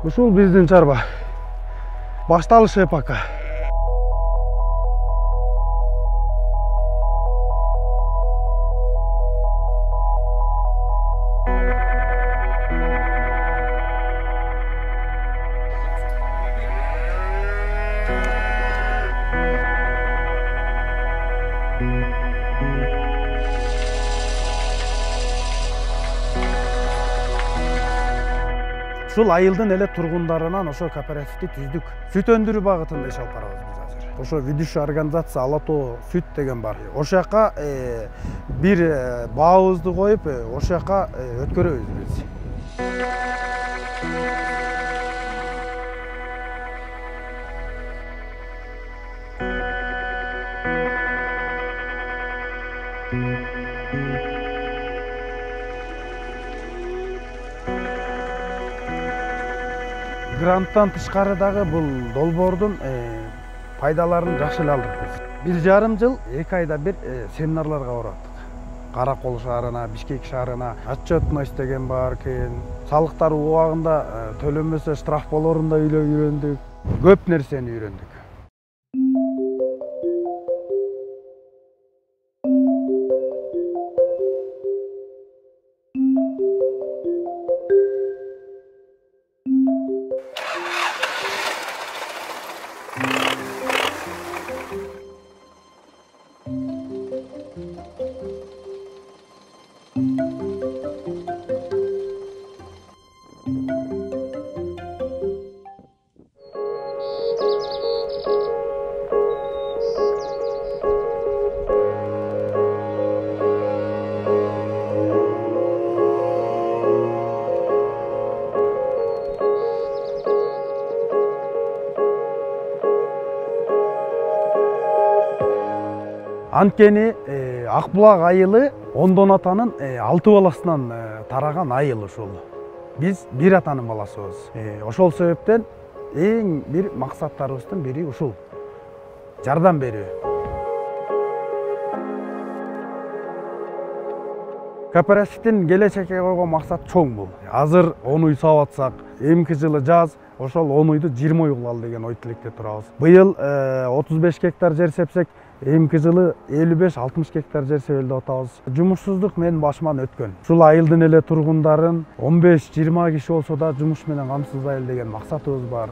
Ушул биздин чарба. Башталышы пока. Ушул айылдын эле тургундарынан ошо кооперативди түздүк. Сүт өндүрүү багытында иш алып барабыз биз азыр. Ошо ведущий организация Ала Тоо сүт деген бар. Ошол жака бир баабызды коюп, ошол жака өткөрөбүз биз. Гранттан тышкары дагы бул долбоордун пайдаларын жакшы эле алдык биз. 1,5 жыл 2 айда бир семинарларга бараттык. Каракол шаарына, Бишкек шаарына отчетность деген бар экен. Салыктар убагында төлөнбөсө штраф болорун да үйрөндүк. Көп нерсени үйрөндүк. Анткени Акбулак айылы Ондон атанын 6 баласынан тараган айыл ушул. Биз бир атанын баласыбыз. Ошол себептен эң бир максаттарыбыздын бири ушул. Жардам берүү. Кооперативдин келечекке койгон максат чоң бул. Азыр 10 үй саап атсак, эмки жылы жаз ошол 10 уйду 20 үй кылалы деген ой тилекте турабыз. Быйыл 35 гектар жер сепсек, эмки жылы 55-60 гектар жер себелдеп атабыз. Жумушсуздук менин башыман өткөн. Ушул айылдын эле тургундарын 15-20 киши болсо да жумуш менен камсыздайлы деген максатыбыз бар.